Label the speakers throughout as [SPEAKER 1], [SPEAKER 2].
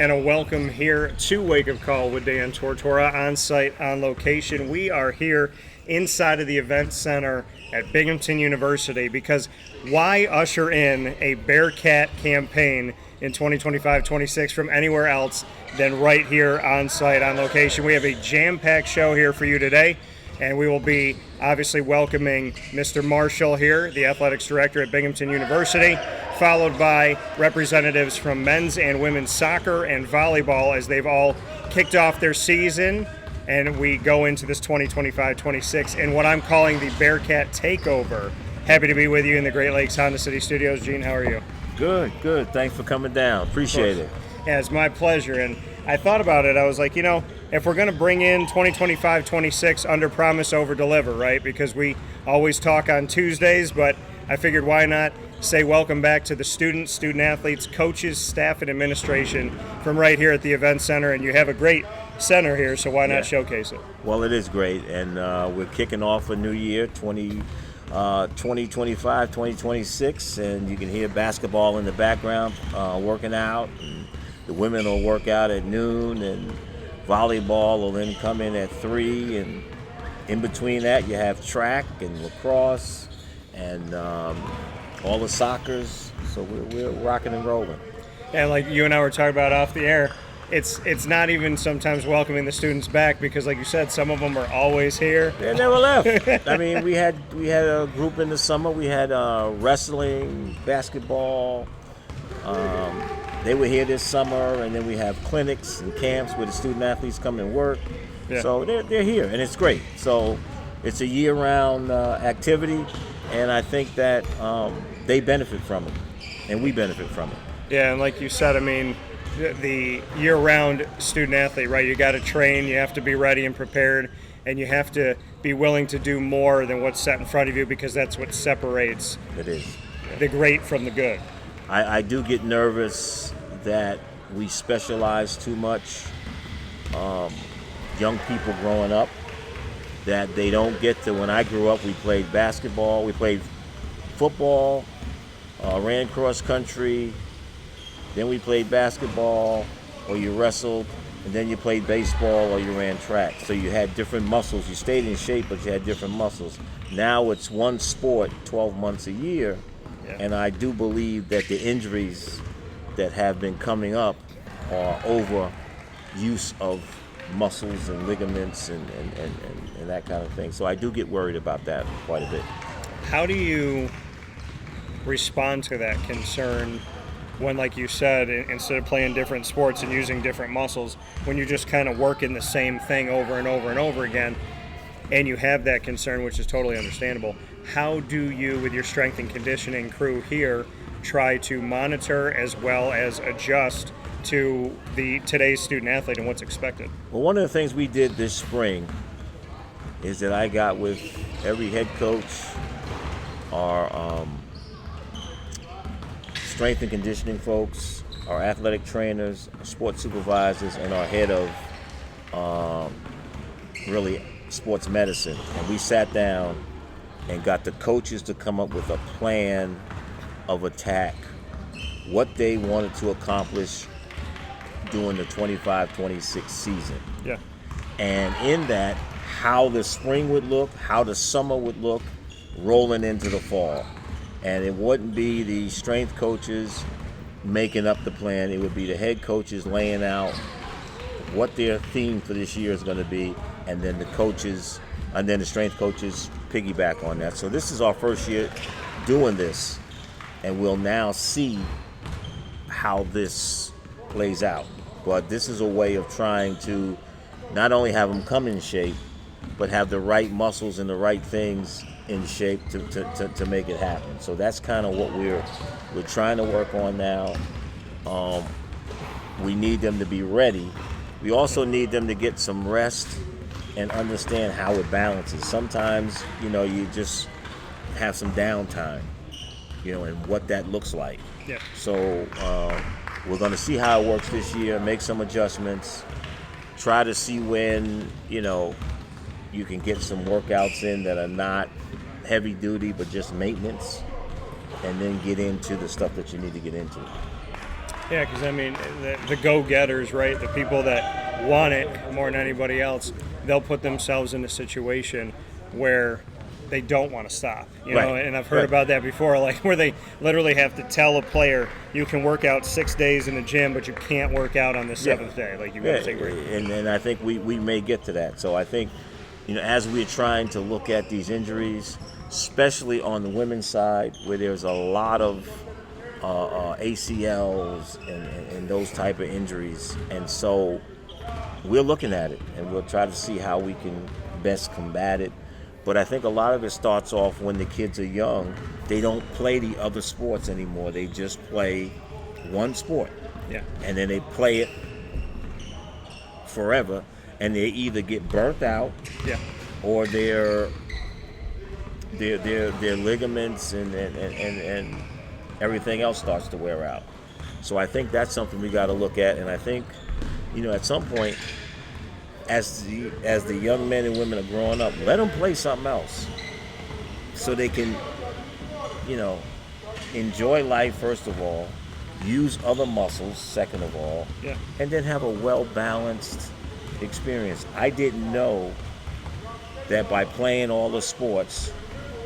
[SPEAKER 1] And a welcome here to Wake Up Call with Dan Tortora, on site, on location. We are here inside of the event center at Binghamton University because why usher in a Bearcat campaign in 2025-26 from anywhere else than right here on site, on location? We have a jam-packed show here for you today, and we will be obviously welcoming Mr. Marshall here, the athletics director at Binghamton University, followed by representatives from men's and women's soccer and volleyball as they've all kicked off their season, and we go into this 2025-26 in what I'm calling the Bearcat Takeover. Happy to be with you in the Great Lakes Honda City Studios. Gene, how are you?
[SPEAKER 2] Good. Thanks for coming down. Appreciate it.
[SPEAKER 1] Yeah, it's my pleasure. And I thought about it. I was like, if we're going to bring in 2025-26, under promise, over deliver, right? Because we always talk on Tuesdays, but I figured why not say welcome back to the students, student athletes, coaches, staff, and administration from right here at the event center. And you have a great center here, so why not showcase it?
[SPEAKER 2] Well, it is great, and we're kicking off a new year, 2025, 2026, and you can hear basketball in the background working out. And the women will work out at noon, and volleyball will then come in at 3, and in between that you have track and lacrosse and all the soccers. So we're rocking and rolling.
[SPEAKER 1] And like you and I were talking about off the air, it's not even sometimes welcoming the students back because, like you said, some of them are always here.
[SPEAKER 2] They never left. I mean, we had a group in the summer. We had wrestling, basketball. They were here this summer, and then we have clinics and camps where the student athletes come and work. Yeah. So they're here, and it's great. So it's a year-round activity, and I think that they benefit from it, and we benefit from it.
[SPEAKER 1] Yeah, and like you said, I mean, the year-round student athlete, right? You got to train, you have to be ready and prepared, and you have to be willing to do more than what's set in front of you because that's what separates the great from the good.
[SPEAKER 2] I do get nervous that we specialize too much. Young people growing up, that they don't get to. When I grew up, we played basketball, we played football, ran cross country, then we played basketball, or you wrestled, and then you played baseball or you ran track. So you had different muscles. You stayed in shape, but you had different muscles. Now it's one sport, 12 months a year, and I do believe that the injuries that have been coming up are over use of muscles and ligaments and that kind of thing. So I do get worried about that quite a bit.
[SPEAKER 1] How do you respond to that concern when, like you said, instead of playing different sports and using different muscles, when you're just kind of working the same thing over and over and over again, and you have that concern, which is totally understandable, how do you, with your strength and conditioning crew here, try to monitor as well as adjust to today's student athlete and what's expected?
[SPEAKER 2] Well, one of the things we did this spring is that I got with every head coach, our strength and conditioning folks, our athletic trainers, our sports supervisors, and our head of really sports medicine. And we sat down and got the coaches to come up with a plan of attack, what they wanted to accomplish during the 25-26 season.
[SPEAKER 1] Yeah.
[SPEAKER 2] And in that, how the spring would look, how the summer would look, rolling into the fall. And it wouldn't be the strength coaches making up the plan. It would be the head coaches laying out what their theme for this year is going to be, and then the coaches, and then the strength coaches piggyback on that. So this is our first year doing this, and we'll now see how this plays out. But this is a way of trying to not only have them come in shape, but have the right muscles and the right things in shape to make it happen. So that's kind of what we're trying to work on now. We need them to be ready. We also need them to get some rest and understand how it balances. Sometimes, you just have some downtime, and what that looks like.
[SPEAKER 1] Yeah.
[SPEAKER 2] So we're going to see how it works this year, make some adjustments, try to see when, you can get some workouts in that are not heavy duty but just maintenance, and then get into the stuff that you need to get into.
[SPEAKER 1] Yeah, because I mean, the go-getters, right? The people that want it more than anybody else, they'll put themselves in a situation where they don't want to stop. You know,
[SPEAKER 2] Right.
[SPEAKER 1] and I've heard
[SPEAKER 2] Right.
[SPEAKER 1] about that before, like where they literally have to tell a player, you can work out 6 days in the gym, but you can't work out on the seventh day. Like you got to take a break.
[SPEAKER 2] And I think we may get to that. So I think, as we're trying to look at these injuries, especially on the women's side, where there's a lot of ACLs and those type of injuries, and so we're looking at it, and we'll try to see how we can best combat it. But I think a lot of it starts off when the kids are young. They don't play the other sports anymore. They just play one sport.
[SPEAKER 1] Yeah.
[SPEAKER 2] And then they play it forever, and they either get burnt out,
[SPEAKER 1] Yeah.
[SPEAKER 2] or their ligaments and everything else starts to wear out. So I think that's something we got to look at, and I think, at some point, as the young men and women are growing up, let them play something else, so they can, enjoy life first of all, use other muscles second of all,
[SPEAKER 1] Yeah.
[SPEAKER 2] and then have a well-balanced experience. I didn't know that by playing all the sports,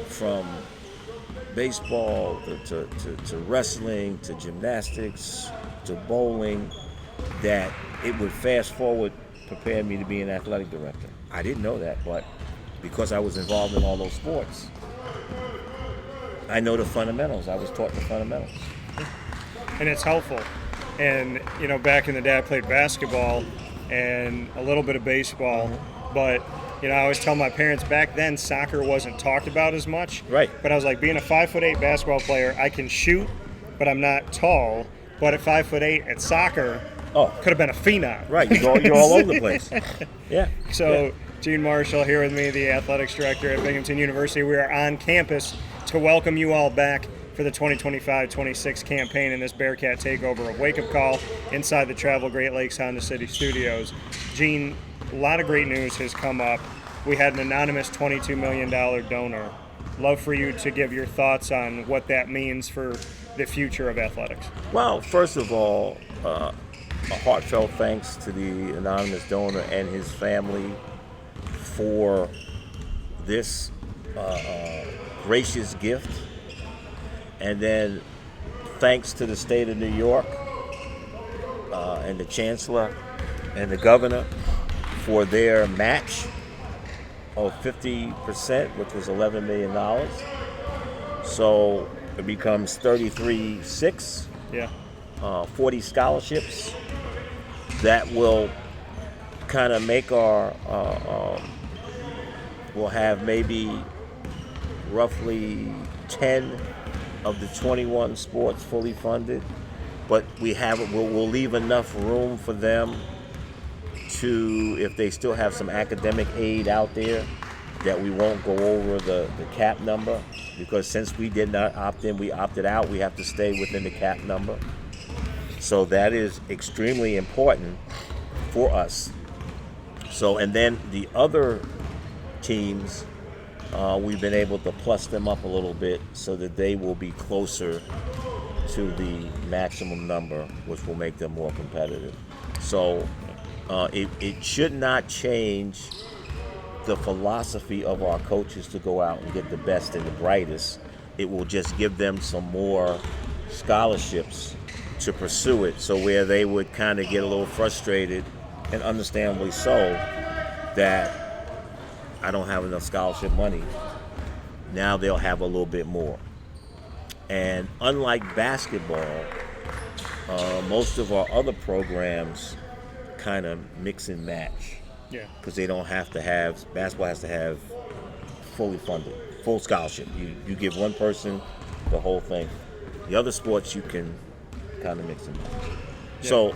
[SPEAKER 2] from baseball to wrestling to gymnastics to bowling, that it would fast forward prepare me to be an athletic director. I didn't know that, but because I was involved in all those sports, I know the fundamentals. I was taught the fundamentals.
[SPEAKER 1] And it's helpful. And back in the day, I played basketball and a little bit of baseball, but I always tell my parents back then soccer wasn't talked about as much.
[SPEAKER 2] Right.
[SPEAKER 1] But I was like, being a 5'8" basketball player, I can shoot, but I'm not tall. But at 5'8" at soccer, could have been a phenom.
[SPEAKER 2] Right. You're all over the place. Yeah.
[SPEAKER 1] So, Gene Marshall here with me, the athletics director at Binghamton University. We are on campus to welcome you all back for the 2025-26 campaign in this Bearcat Takeover, a wake-up call inside the Travel Great Lakes Honda City Studios. Gene, a lot of great news has come up. We had an anonymous $22 million donor. Love for you to give your thoughts on what that means for the future of athletics.
[SPEAKER 2] Well, first of all, a heartfelt thanks to the anonymous donor and his family for this gracious gift. And then thanks to the state of New York and the chancellor and the governor for their match of 50%, which was $11 million. So it becomes 33.6.
[SPEAKER 1] Yeah.
[SPEAKER 2] 40 scholarships that will kind of make our we'll have maybe roughly 10 of the 21 sports fully funded, but we'll leave enough room for them to, if they still have some academic aid out there, that we won't go over the cap number, because since we did not opt in, we opted out, we have to stay within the cap number. So that is extremely important for us. So, and then the other teams, we've been able to plus them up a little bit so that they will be closer to the maximum number, which will make them more competitive. So it should not change the philosophy of our coaches to go out and get the best and the brightest. It will just give them some more scholarships to pursue it, so where they would kind of get a little frustrated, and understandably so, that I don't have enough scholarship money. Now they'll have a little bit more. And unlike basketball, most of our other programs kind of mix and match.
[SPEAKER 1] Yeah.
[SPEAKER 2] Because they don't have to have, basketball has to have fully funded, full scholarship. You give one person the whole thing. The other sports you can kind of mix and match. Yeah. So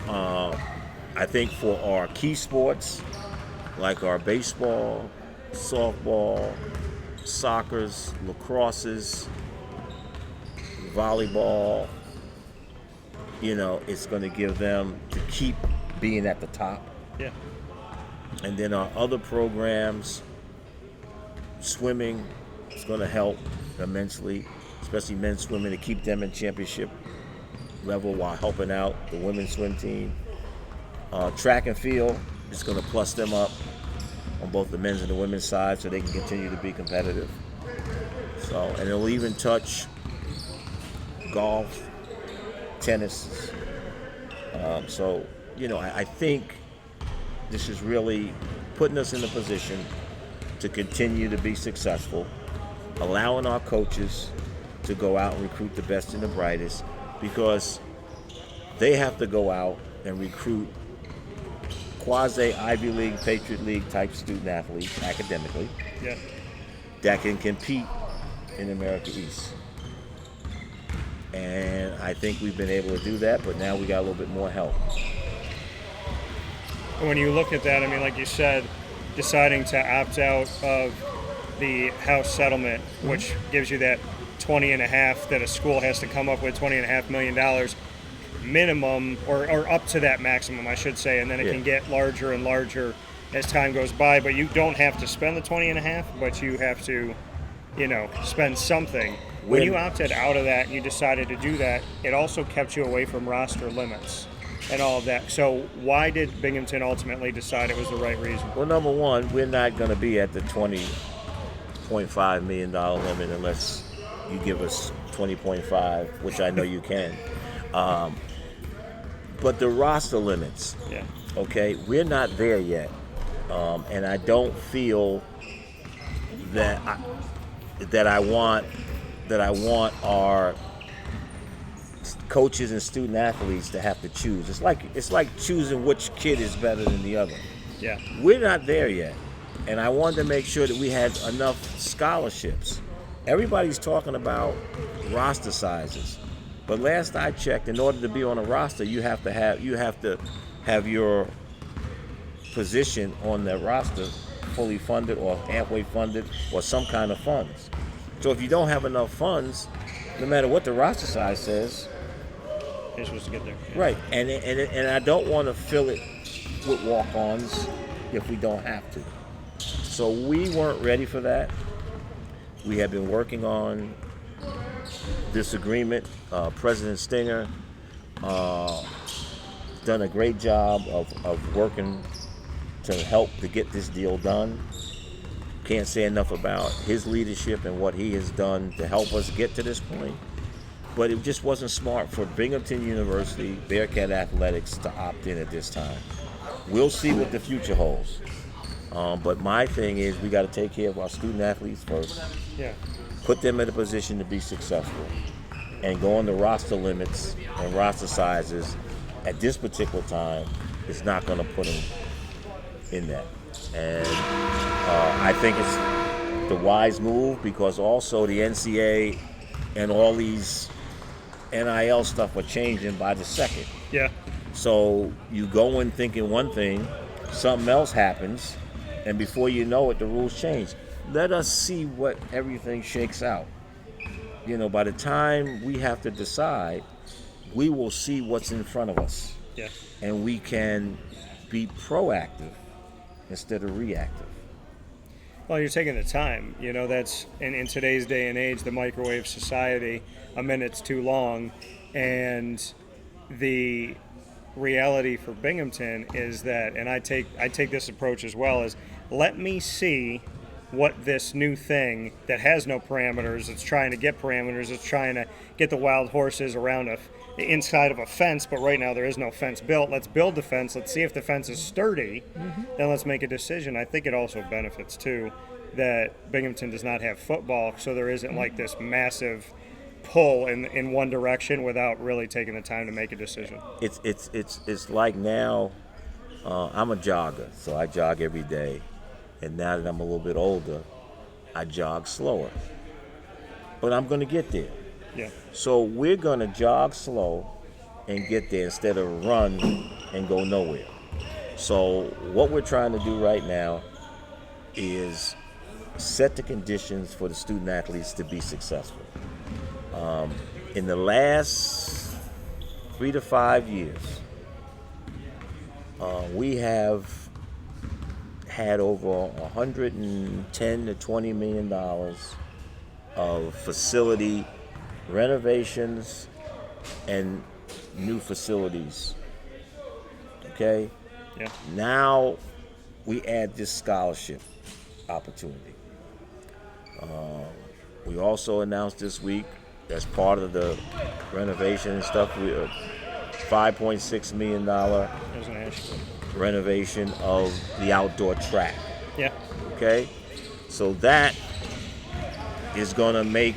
[SPEAKER 2] I think for our key sports, like our baseball, softball, soccer's, lacrosse's, volleyball, it's going to give them to keep being at the top.
[SPEAKER 1] Yeah.
[SPEAKER 2] And then our other programs, swimming is going to help immensely, especially men's swimming, to keep them in championship level while helping out the women's swim team. Track and field is going to plus them up on both the men's and the women's side so they can continue to be competitive. So, and it'll even touch golf, tennis. So, I think this is really putting us in a position to continue to be successful, allowing our coaches to go out and recruit the best and the brightest, because they have to go out and recruit quasi-Ivy League, Patriot League type student athletes academically that can compete in America East. And I think we've been able to do that, but now we got a little bit more help.
[SPEAKER 1] When you look at that, I mean, like you said, deciding to opt out of the house settlement, which gives you that 20 and a half that a school has to come up with, $20.5 million minimum, or up to that maximum, I should say, and then it can get larger and larger as time goes by. But you don't have to spend the 20 and a half, but you have to, spend something. When you opted out of that and you decided to do that, it also kept you away from roster limits and all of that. So why did Binghamton ultimately decide it was the right reason?
[SPEAKER 2] Well, number one, we're not going to be at the $20.5 million limit unless you give us 20.5, which I know you can. But the roster limits, okay, we're not there yet. And I don't feel that I want our coaches and student athletes to have to choose. It's like choosing which kid is better than the other.
[SPEAKER 1] Yeah.
[SPEAKER 2] We're not there yet. And I wanted to make sure that we had enough scholarships. Everybody's talking about roster sizes. But last I checked, in order to be on a roster, you have to have your position on the roster fully funded or halfway funded or some kind of funds. So if you don't have enough funds, no matter what the roster size says,
[SPEAKER 1] you're supposed to get there. Yeah.
[SPEAKER 2] Right. And I don't want to fill it with walk-ons if we don't have to. So we weren't ready for that. We have been working on this agreement. President Stinger done a great job of working to help to get this deal done. Can't say enough about his leadership and what he has done to help us get to this point. But it just wasn't smart for Binghamton University, Bearcat Athletics to opt in at this time. We'll see what the future holds. But my thing is we got to take care of our student athletes first.
[SPEAKER 1] Yeah.
[SPEAKER 2] Put them in a position to be successful. And go on the roster limits and roster sizes at this particular time is not going to put them in that. And I think it's the wise move, because also the NCAA and all these NIL stuff are changing by the second.
[SPEAKER 1] Yeah.
[SPEAKER 2] So you go in thinking one thing, something else happens, and before you know it, the rules change. Let us see what everything shakes out. By the time we have to decide, we will see what's in front of us.
[SPEAKER 1] Yeah.
[SPEAKER 2] And we can be proactive instead of reactive.
[SPEAKER 1] Well, you're taking the time. That's in today's day and age, the microwave society, a minute's too long. And the reality for Binghamton is that, and I take this approach as well, is let me see what this new thing that has no parameters, it's trying to get parameters, it's trying to get the wild horses around inside of a fence, but right now there is no fence built. Let's build the fence. Let's see if the fence is sturdy. Then let's make a decision. I think it also benefits, too, that Binghamton does not have football, so there isn't like this massive pull in one direction without really taking the time to make a decision.
[SPEAKER 2] It's like now, I'm a jogger, so I jog every day. And now that I'm a little bit older, I jog slower. But I'm going to get there.
[SPEAKER 1] Yeah.
[SPEAKER 2] So we're going to jog slow and get there instead of run and go nowhere. So what we're trying to do right now is set the conditions for the student athletes to be successful. In the last 3 to 5 years, we have had over $110 to $20 million of facility renovations and new facilities. Okay?
[SPEAKER 1] Yeah.
[SPEAKER 2] Now we add this scholarship opportunity. We also announced this week, as part of the renovation and stuff, we $5.6 million renovation of the outdoor track.
[SPEAKER 1] Yeah.
[SPEAKER 2] Okay? So that is going to make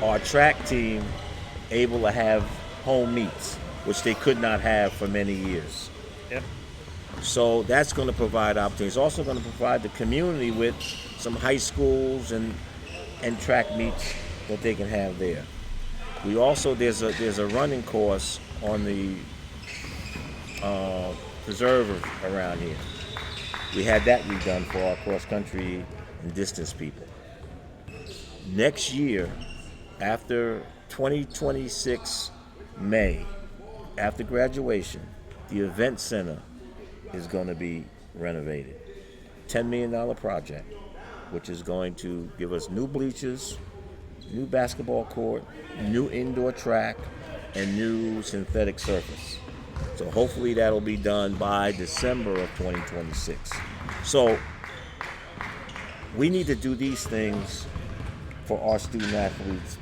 [SPEAKER 2] our track team able to have home meets, which they could not have for many years.
[SPEAKER 1] Yeah.
[SPEAKER 2] So that's going to provide opportunities. It's also going to provide the community with some high schools and track meets that they can have there. We also, there's a running course on the preserve around here. We had that redone for our cross country and distance people. Next year, after 2026 May, after graduation, the event center is going to be renovated. $10 million project, which is going to give us new bleachers, new basketball court, new indoor track, and new synthetic surface. So hopefully that'll be done by December of 2026. So we need to do these things for our student athletes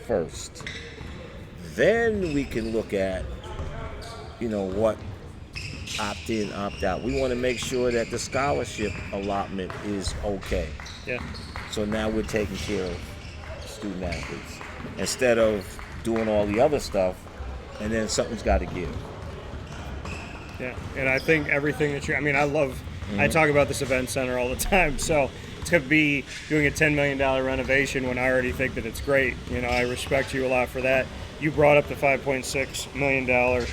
[SPEAKER 2] first. Then we can look at, what opt in, opt out. We want to make sure that the scholarship allotment is okay.
[SPEAKER 1] Yeah.
[SPEAKER 2] So now we're taking care of student athletes instead of doing all the other stuff, and then something's got to give.
[SPEAKER 1] Yeah, and I think everything that I talk about this event center all the time, so to be doing a $10 million renovation when I already think that it's great, I respect you a lot for that. You brought up the $5.6 million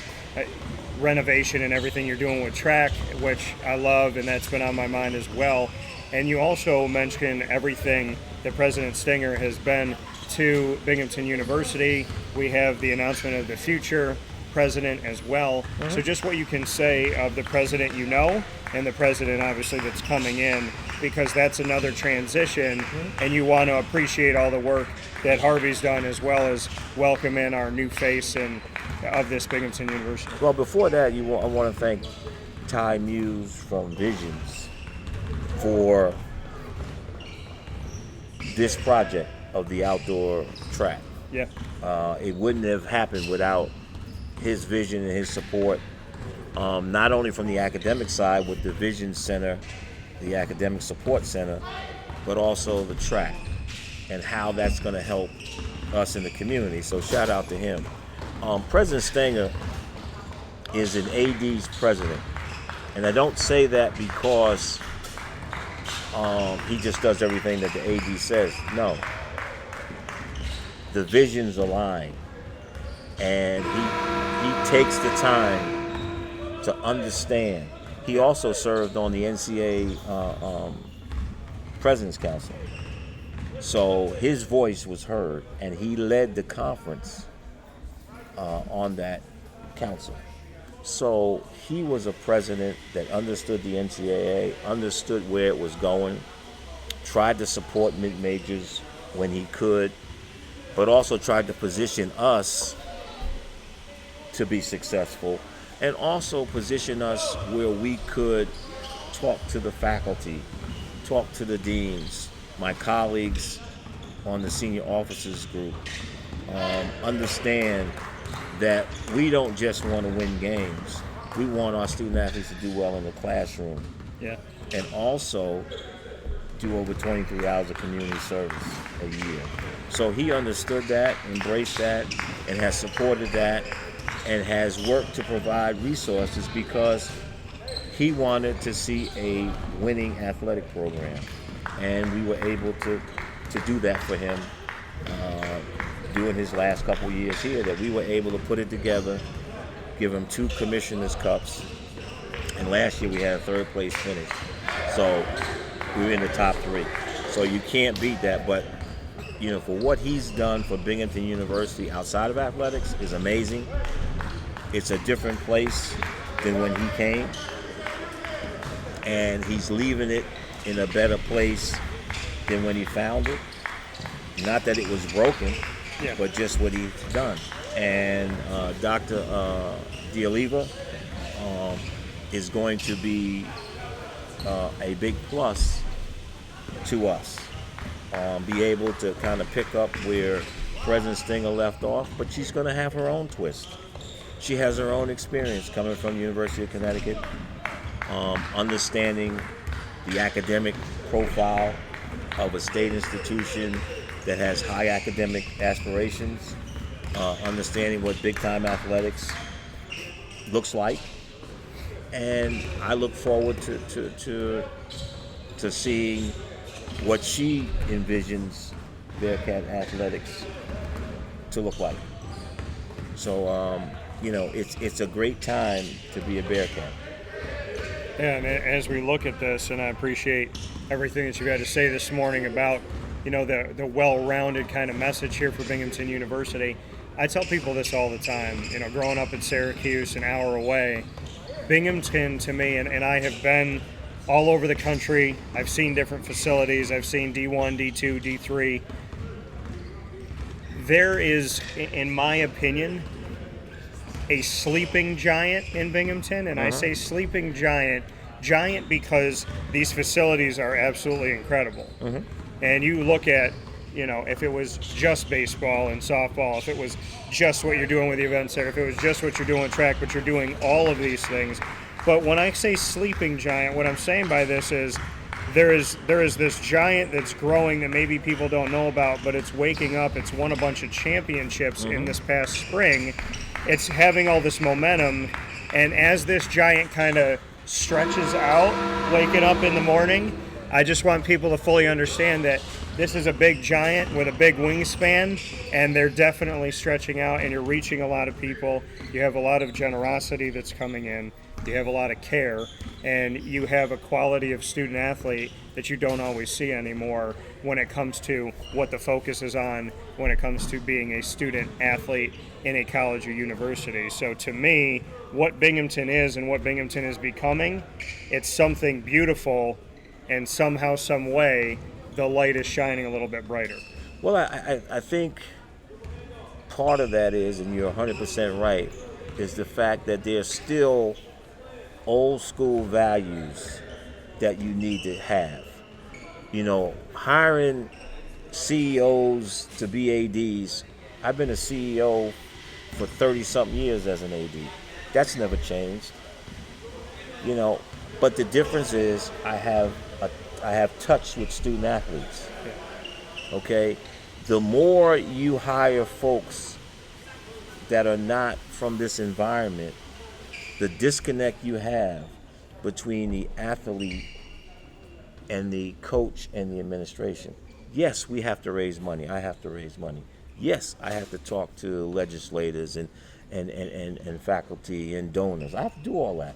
[SPEAKER 1] renovation and everything you're doing with track, which I love, and that's been on my mind as well. And you also mentioned everything that President Stenger has been to Binghamton University. We have the announcement of the future president as well. Mm-hmm. So just what you can say of the president and the president obviously that's coming in, because that's another transition, and you want to appreciate all the work that Harvey's done, as well as welcome in our new face of this Binghamton University.
[SPEAKER 2] Well, before that, I want to thank Ty Muse from Visions for this project of the outdoor track.
[SPEAKER 1] Yeah.
[SPEAKER 2] It wouldn't have happened without his vision and his support, not only from the academic side with the Vision Center, the Academic Support Center, but also the track and how that's going to help us in the community. So shout out to him. President Stenger is an AD's president, and I don't say that because he just does everything that the AD says. No. The visions align, and he takes the time to understand. He also served on the NCAA President's Council, so his voice was heard, and he led the conference on that council. So he was a president that understood the NCAA, understood where it was going, tried to support mid-majors when he could, but also tried to position us to be successful, and also position us where we could talk to the faculty, talk to the deans, my colleagues on the senior officers group, understand that we don't just want to win games. We want our student athletes to do well in the classroom.
[SPEAKER 1] Yeah.
[SPEAKER 2] And also do over 23 hours of community service a year. So he understood that, embraced that, and has supported that, and has worked to provide resources because he wanted to see a winning athletic program. And we were able to do that for him during his last couple years here, that we were able to put it together, give him 2 commissioners' cups, and last year we had a 3rd place finish. So we were in the top 3. So you can't beat that, but for what he's done for Binghamton University outside of athletics is amazing. It's a different place than when he came, and he's leaving it in a better place than when he found it. Not that it was broken, but just what he's done. and Dr. D'Oliva is going to be a big plus to us. Be able to kind of pick up where President Stinger left off, but she's going to have her own twist. She has her own experience coming from the University of Connecticut, understanding the academic profile of a state institution that has high academic aspirations, understanding what big-time athletics looks like, and I look forward to seeing what she envisions Bearcat athletics to look like. So, it's a great time to be a Bearcat.
[SPEAKER 1] Yeah, and as we look at this, and I appreciate everything that you had to say this morning about, the well-rounded kind of message here for Binghamton University. I tell people this all the time, growing up in Syracuse, an hour away, Binghamton to me, and I have been all over the country. I've seen different facilities. I've seen D1, D2, D3. There is, in my opinion, a sleeping giant in Binghamton, and I say sleeping giant because these facilities are absolutely incredible. And you look at, if it was just baseball and softball, if it was just what you're doing with the event center, if it was just what you're doing with track, but you're doing all of these things. But when I say sleeping giant, what I'm saying by this is there is this giant that's growing that maybe people don't know about, but it's waking up. It's won a bunch of championships in this past spring. It's having all this momentum, and as this giant kind of stretches out, waking up in the morning, I just want people to fully understand that this is a big giant with a big wingspan, and they're definitely stretching out, and you're reaching a lot of people. You have a lot of generosity that's coming in. You have a lot of care, and you have a quality of student athlete that you don't always see anymore when it comes to what the focus is on when it comes to being a student athlete in a college or university. So to me, what Binghamton is and what Binghamton is becoming, it's something beautiful, and somehow, some way, the light is shining a little bit brighter.
[SPEAKER 2] Well, I think part of that is, and you're 100% right, is the fact that there's still old school values that you need to have. Hiring CEOs to be ADs. I've been a CEO for 30-something years as an AD. That's never changed. But the difference is I have touch with student athletes. Okay? The more you hire folks that are not from this environment, the disconnect you have between the athlete and the coach and the administration. Yes, we have to raise money. I have to raise money. Yes, I have to talk to legislators and faculty and donors. I have to do all that.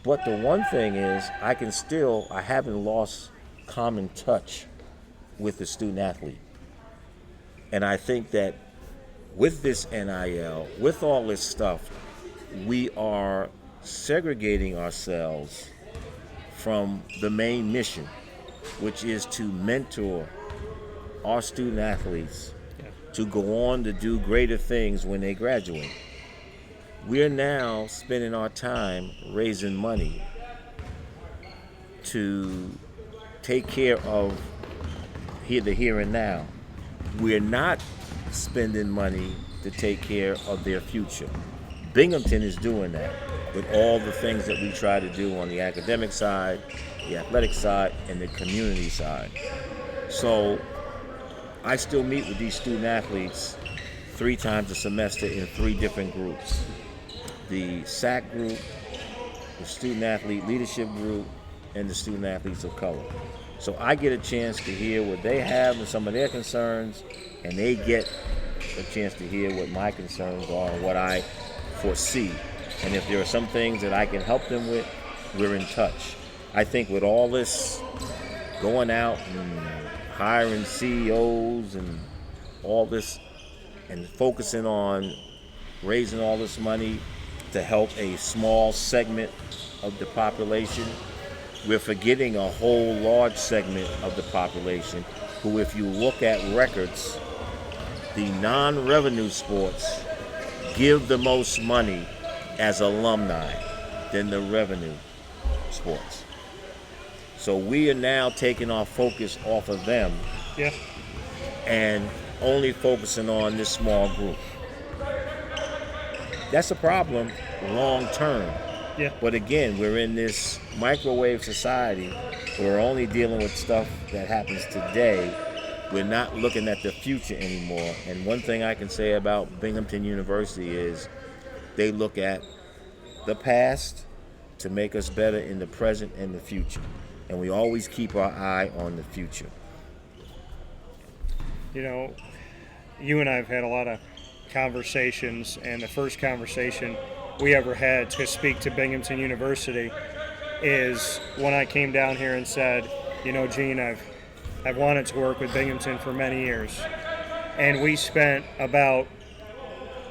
[SPEAKER 2] But the one thing is, I haven't lost common touch with the student athlete. And I think that with this NIL, with all this stuff, we are segregating ourselves from the main mission, which is to mentor our student athletes to go on to do greater things when they graduate. We're now spending our time raising money to take care of the here and now. We're not spending money to take care of their future. Binghamton is doing that with all the things that we try to do on the academic side, the athletic side, and the community side. So I still meet with these student athletes 3 times a semester in 3 different groups. The SAC group, the student athlete leadership group, and the student athletes of color. So I get a chance to hear what they have and some of their concerns, and they get a chance to hear what my concerns are and what I foresee. And if there are some things that I can help them with, we're in touch. I think with all this going out and hiring CEOs and all this and focusing on raising all this money to help a small segment of the population, we're forgetting a whole large segment of the population who, if you look at records, the non-revenue sports give the most money as alumni than the revenue sports. So we are now taking our focus off of them
[SPEAKER 1] Yeah.
[SPEAKER 2] and only focusing on this small group. That's a problem long term.
[SPEAKER 1] Yeah.
[SPEAKER 2] But again, we're in this microwave society. We're only dealing with stuff that happens today. We're not looking at the future anymore. And one thing I can say about Binghamton University is they look at the past to make us better in the present and the future. And we always keep our eye on the future.
[SPEAKER 1] You know, you and I have had a lot of conversations, and the first conversation we ever had to speak to Binghamton University is when I came down here and said, you know, Gene, I've wanted to work with Binghamton for many years. And we spent about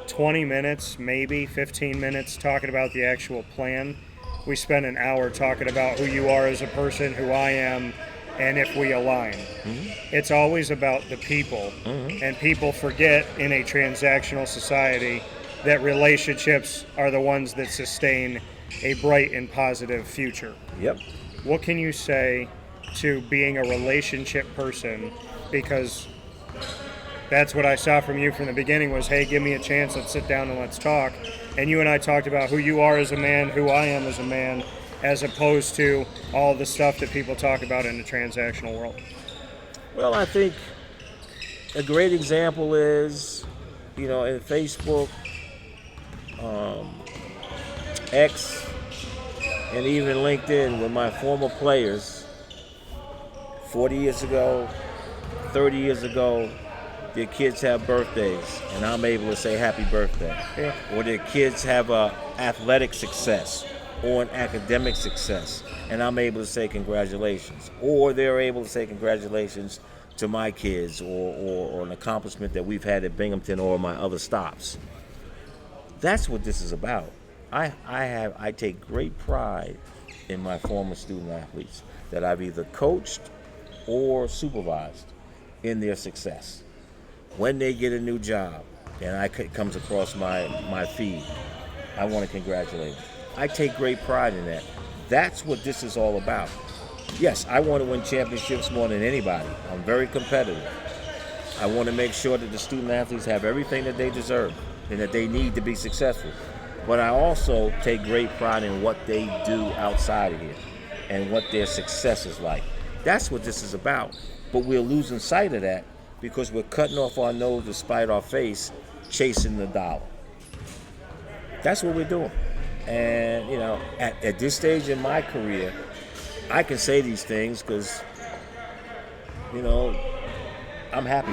[SPEAKER 1] 20 minutes, maybe 15 minutes, talking about the actual plan. We spent an hour talking about who you are as a person, who I am, and if we align. Mm-hmm. It's always about the people. Mm-hmm. And people forget in a transactional society that relationships are the ones that sustain a bright and positive future.
[SPEAKER 2] Yep.
[SPEAKER 1] What can you say to being a relationship person? Because that's what I saw from you from the beginning was, hey, give me a chance, let's sit down and let's talk. And you and I talked about who you are as a man, who I am as a man, as opposed to all the stuff that people talk about in the transactional world.
[SPEAKER 2] Well, I think a great example is, you know, in Facebook, X, and even LinkedIn with my former players 40 years ago, 30 years ago, their kids have birthdays and I'm able to say happy birthday.
[SPEAKER 1] Yeah.
[SPEAKER 2] Or their kids have a athletic success or an academic success and I'm able to say congratulations. Or they're able to say congratulations to my kids or an accomplishment that we've had at Binghamton or my other stops. That's what this is about. I take great pride in my former student athletes that I've either coached or supervised in their success. When they get a new job and it comes across my feed, I want to congratulate them. I take great pride in that. That's what this is all about. Yes, I want to win championships more than anybody. I'm very competitive. I want to make sure that the student athletes have everything that they deserve and that they need to be successful. But I also take great pride in what they do outside of here and what their success is like. That's what this is about. But we're losing sight of that because we're cutting off our nose to spite our face, chasing the dollar. That's what we're doing. And, you know, at this stage in my career, I can say these things because, you know, I'm happy.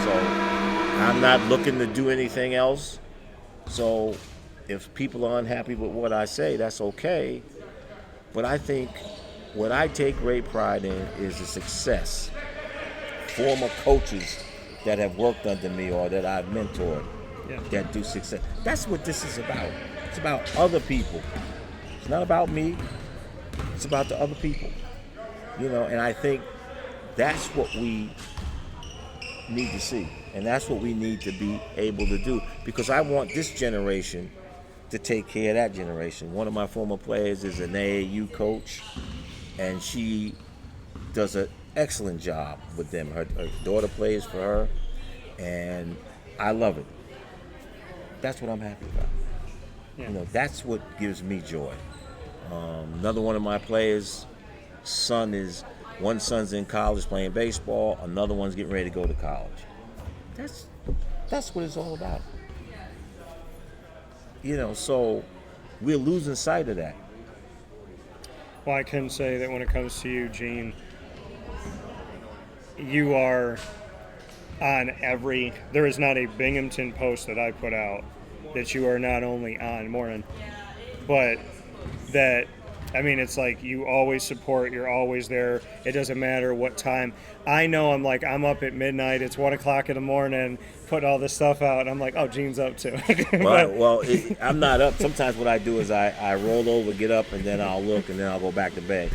[SPEAKER 2] So I'm not looking to do anything else. So if people are unhappy with what I say, that's okay. But I think what I take great pride in is the success. Former coaches that have worked under me or that I've mentored that do success. That's what this is about. It's about other people. It's not about me. It's about the other people. You know, and I think that's what we need to see. And that's what we need to be able to do. Because I want this generation to take care of that generation. One of my former players is an AAU coach, and she does an excellent job with them. Her daughter plays for her, and I love it. That's what I'm happy about. Yeah. You know, that's what gives me joy. Another one of my players' one son's in college playing baseball, another one's getting ready to go to college. That's what it's all about. You know, so we're losing sight of that.
[SPEAKER 1] Well, I can say that when it comes to you, Gene, you are on there is not a Binghamton post that I put out that you are not only on, but that I mean, it's like you always support, you're always there. It doesn't matter what time. I know I'm up at midnight, it's 1 o'clock in the morning, putting all this stuff out, and I'm like, oh, Gene's up too.
[SPEAKER 2] I'm not up. Sometimes what I do is I roll over, get up, and then I'll look, and then I'll go back to bed.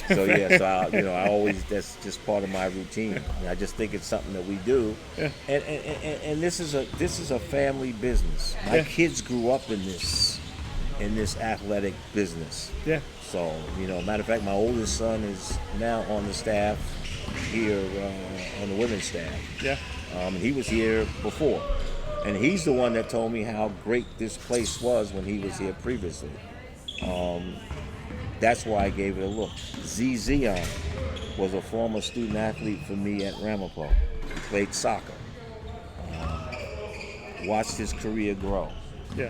[SPEAKER 2] So yeah, I always, that's just part of my routine. And I just think it's something that we do.
[SPEAKER 1] Yeah.
[SPEAKER 2] And this is a family business. My kids grew up in this athletic business.
[SPEAKER 1] Yeah.
[SPEAKER 2] So, matter of fact, my oldest son is now on the staff here, on the women's staff.
[SPEAKER 1] Yeah.
[SPEAKER 2] He was here before. And he's the one that told me how great this place was when he was here previously. That's why I gave it a look. Zion was a former student athlete for me at Ramapo. He played soccer. Watched his career grow.
[SPEAKER 1] Yeah.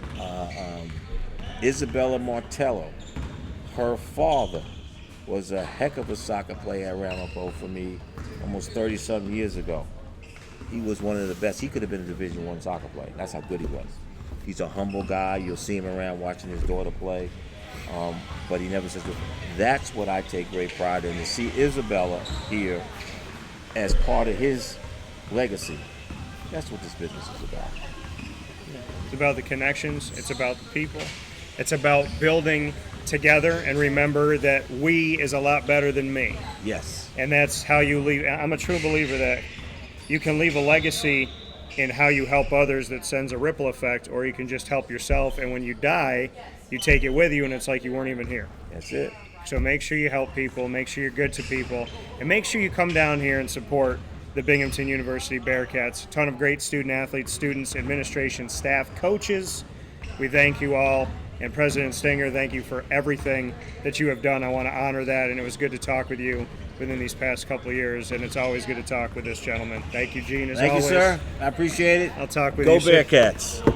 [SPEAKER 2] Isabella Martello, her father was a heck of a soccer player at Ramapo for me almost 30-something years ago. He was one of the best. He could have been a Division I soccer player. That's how good he was. He's a humble guy. You'll see him around watching his daughter play, but he never says, that's what I take great pride in, to see Isabella here as part of his legacy. That's what this business is about.
[SPEAKER 1] It's about the connections. It's about the people. It's about building together, and remember that we is a lot better than me.
[SPEAKER 2] Yes.
[SPEAKER 1] And that's how you leave. I'm a true believer that you can leave a legacy in how you help others that sends a ripple effect, or you can just help yourself, and when you die, you take it with you and it's like you weren't even here.
[SPEAKER 2] That's it.
[SPEAKER 1] So make sure you help people, make sure you're good to people, and make sure you come down here and support the Binghamton University Bearcats. A ton of great student athletes, students, administration, staff, coaches. We thank you all. And President Stinger, thank you for everything that you have done. I want to honor that, and it was good to talk with you within these past couple of years, and it's always good to talk with this gentleman. Thank you, Gene, as always.
[SPEAKER 2] Thank you, sir. I appreciate it.
[SPEAKER 1] I'll talk with
[SPEAKER 2] you
[SPEAKER 1] soon.
[SPEAKER 2] Go Bearcats.